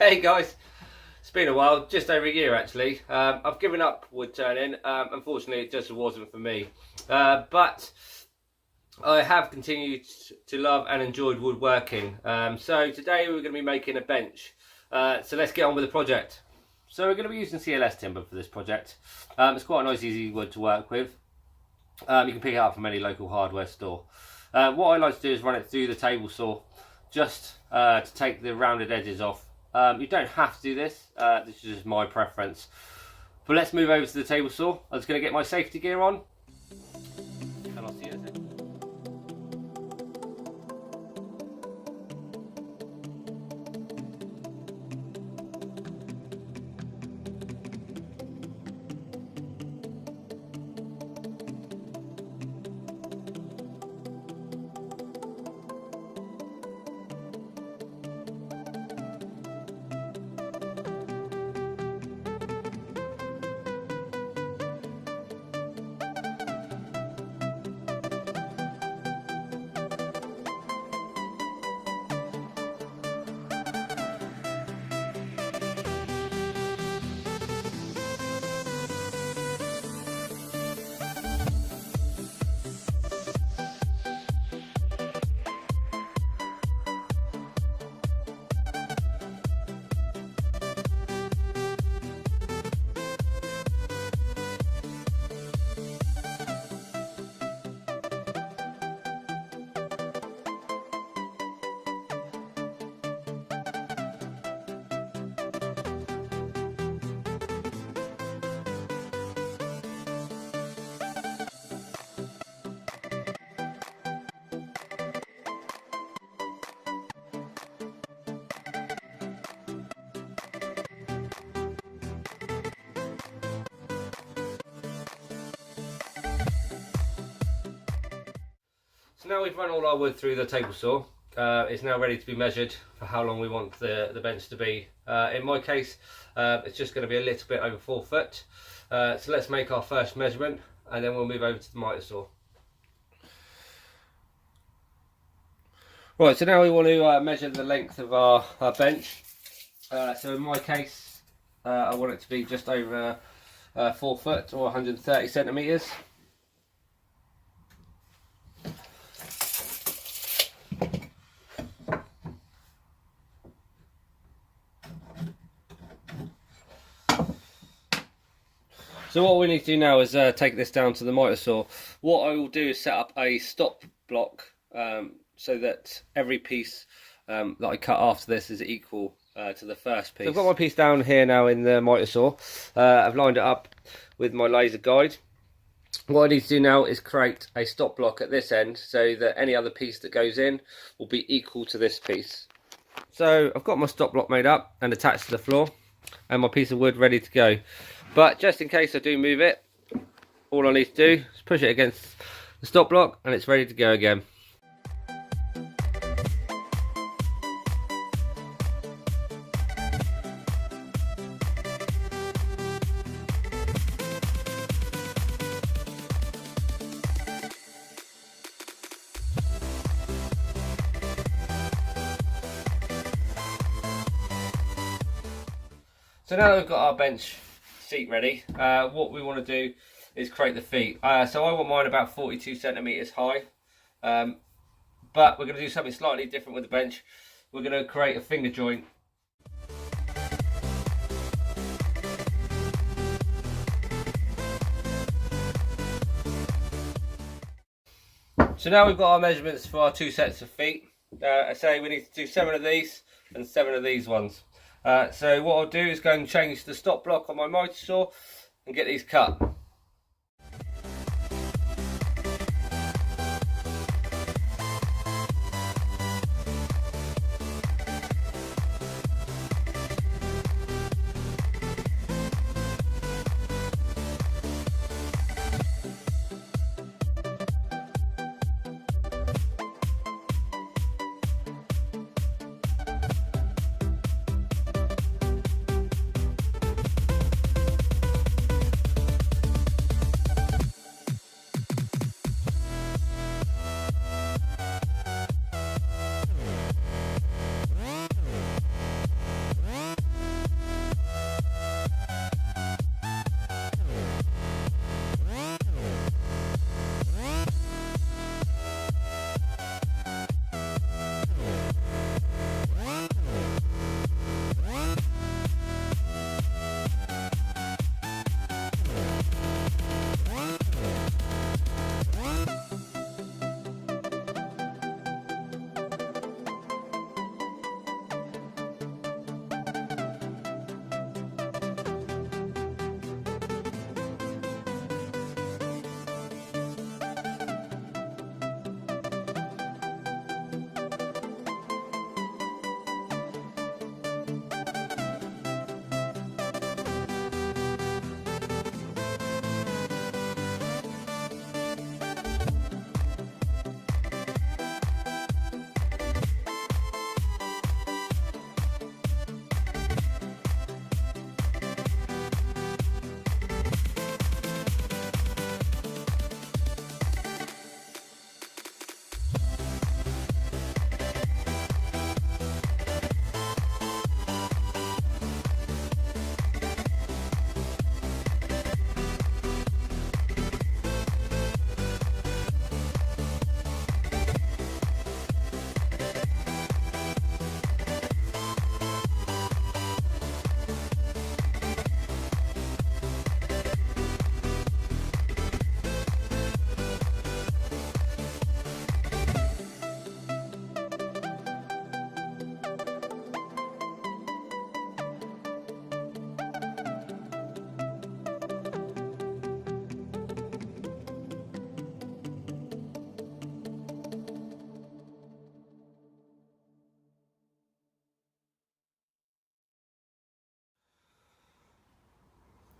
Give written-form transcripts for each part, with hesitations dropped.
Hey guys, it's been a while, just over a year actually. I've given up wood turning. Unfortunately, it just wasn't for me. But I have continued to love and enjoyed woodworking. So today we're going to be making a bench. So let's get on with the project. So we're going to be using CLS timber for this project. It's quite a nice, easy wood to work with. You can pick it up from any local hardware store. What I like to do is run it through the table saw, just to take the rounded edges off. You don't have to do this, this is just my preference. But let's move over to the table saw. I'm just going to get my safety gear on. And I'll see you in a second. So now we've run all our wood through the table saw. It's now ready to be measured for how long we want the bench to be. In my case, it's just going to be a little bit over 4 foot. So let's make our first measurement and then we'll move over to the miter saw. Right, so now we want to measure the length of our bench. So in my case, I want it to be just over 4 foot or 130 centimetres. So what we need to do now is take this down to the miter saw. What I will do is set up a stop block so that every piece that I cut after this is equal to the first piece. So I've got my piece down here now in the miter saw. I've lined it up with my laser guide. What I need to do now is create a stop block at this end so that any other piece that goes in will be equal to this piece. So I've got my stop block made up and attached to the floor and my piece of wood ready to go. But just in case I do move it, all I need to do is push it against the stop block and it's ready to go again. So now that we've got our bench seat ready, what we want to do is create the feet. So I want mine about 42 centimetres high, but we're going to do something slightly different with the bench. We're going to create a finger joint. So now we've got our measurements for our 2 sets of feet. I say we need to do 7 of these and 7 of these ones. So what I'll do is go and change the stop block on my miter saw and get these cut.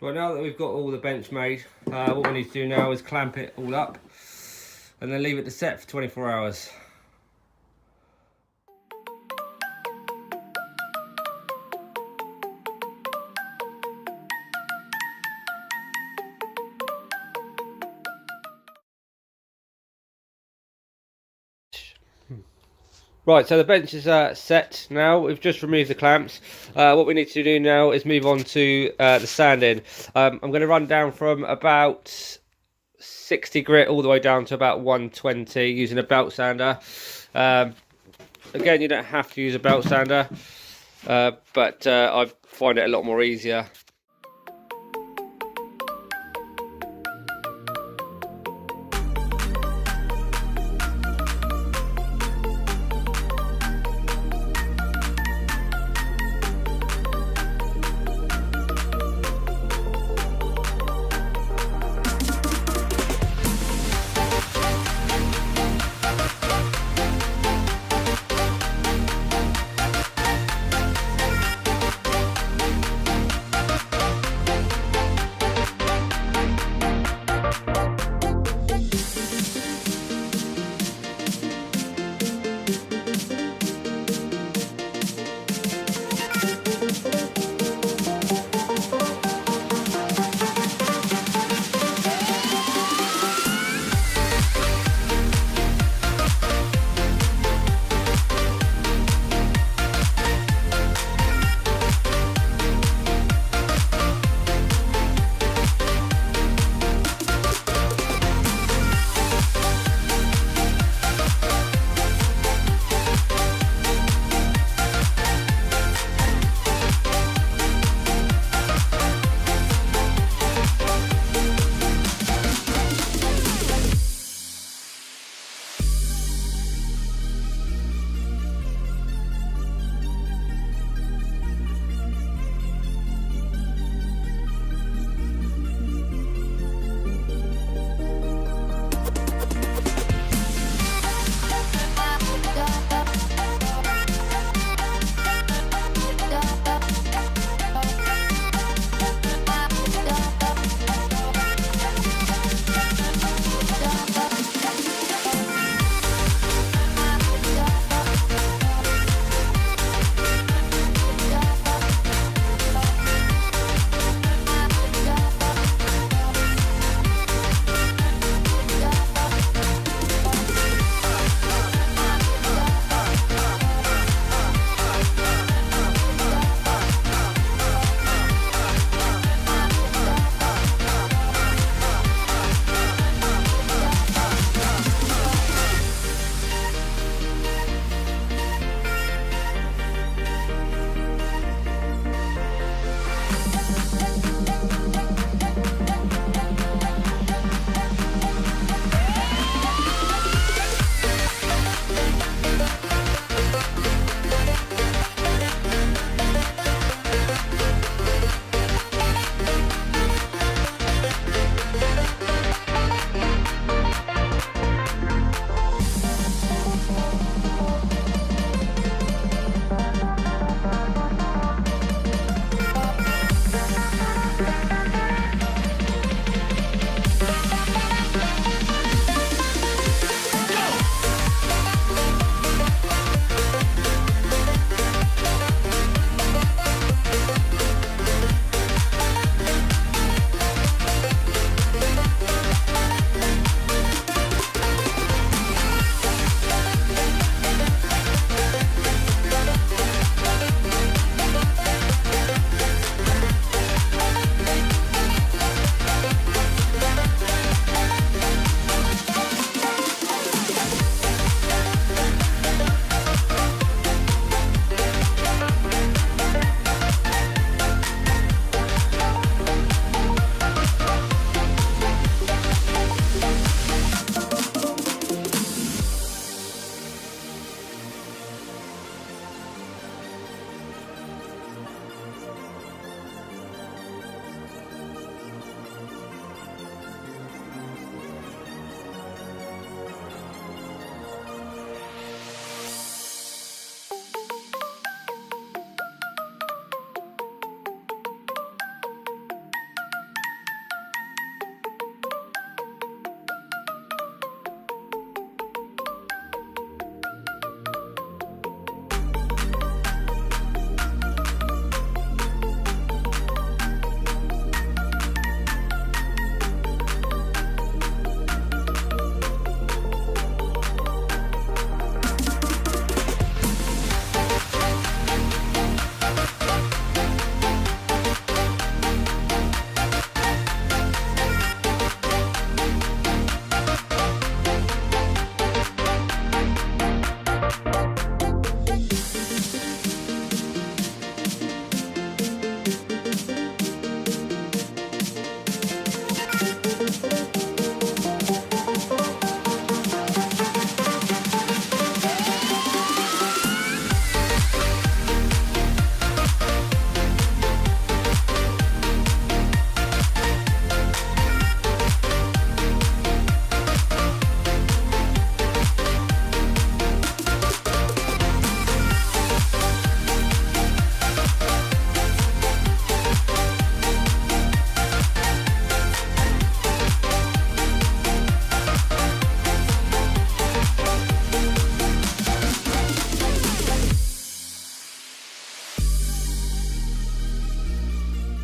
Right, now that we've got all the bench made, what we need to do now is clamp it all up and then leave it to set for 24 hours. Right, so the bench is set now. We've just removed the clamps. What we need to do now is move on to the sanding. I'm going to run down from about 60 grit all the way down to about 120 using a belt sander. Again, you don't have to use a belt sander, but I find it a lot more easier.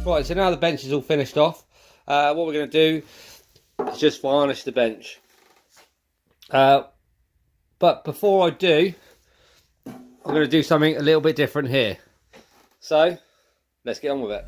Right, so now the bench is all finished off, what we're going to do is just varnish the bench. But before I do, I'm going to do something a little bit different here. So, let's get on with it.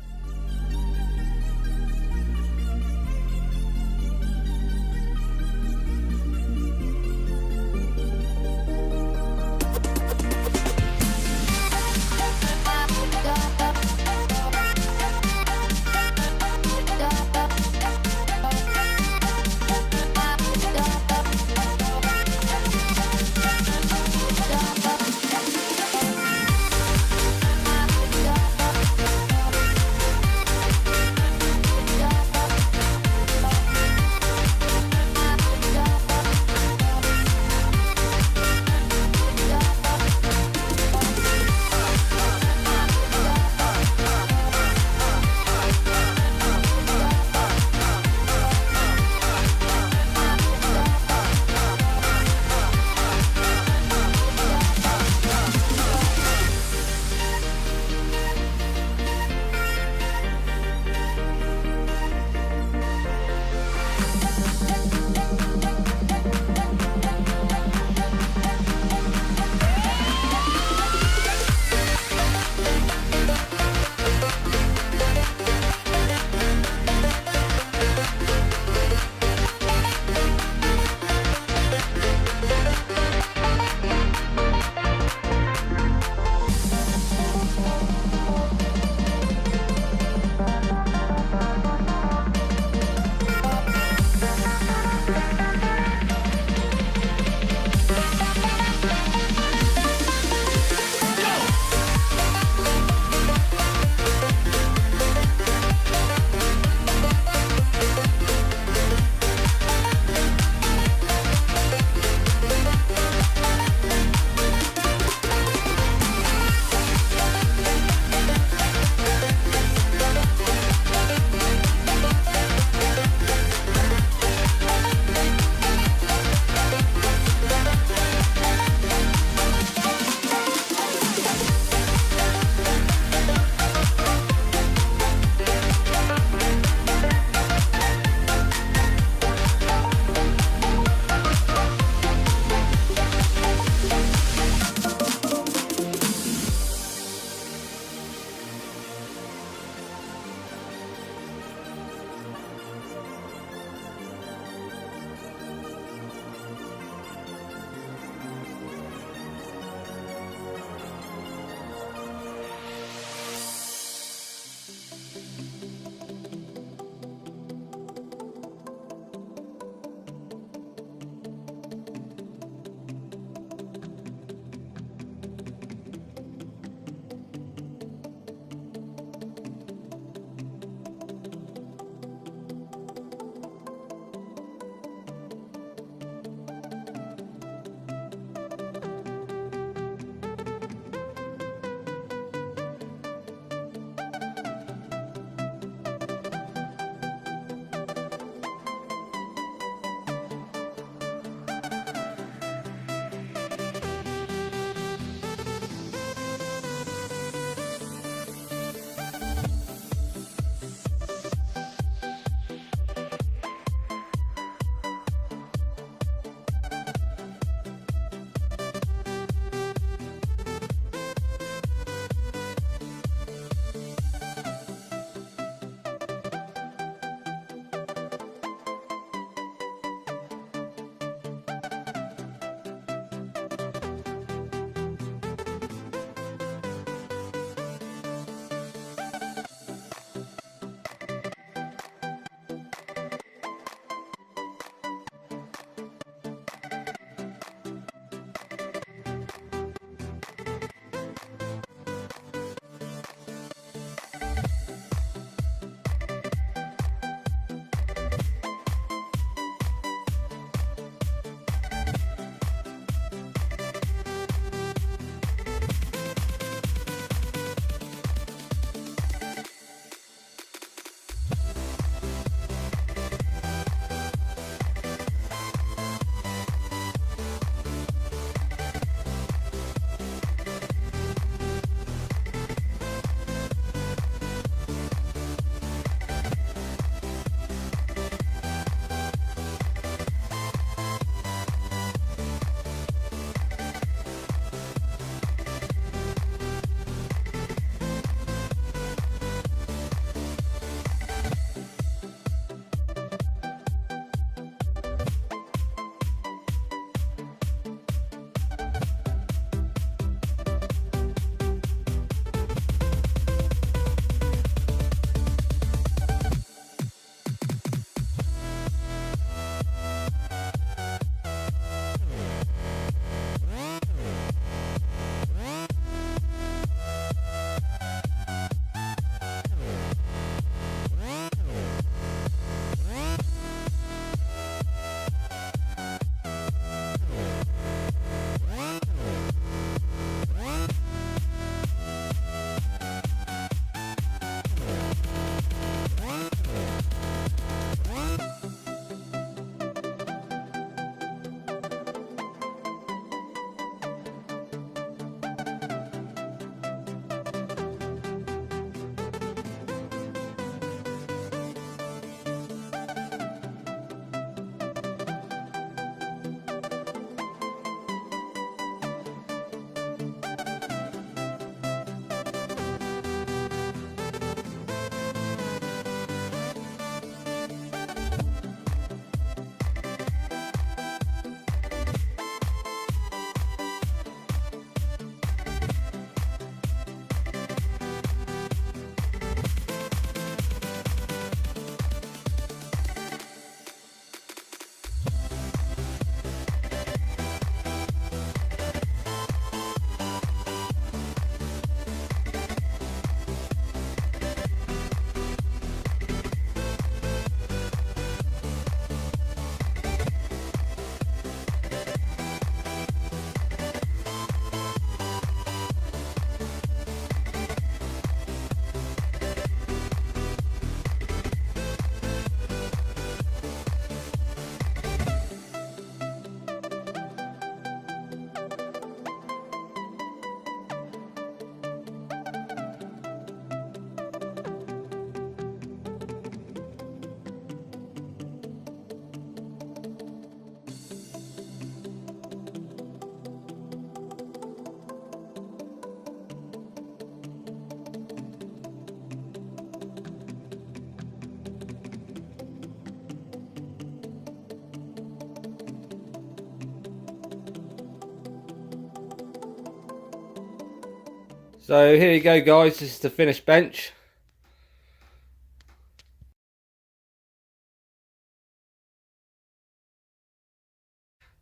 So here you go, guys. This is the finished bench.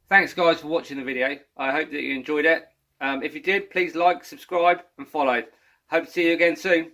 Thanks, guys, for watching the video. I hope that you enjoyed it. If you did, please like, subscribe and follow. Hope to see you again soon.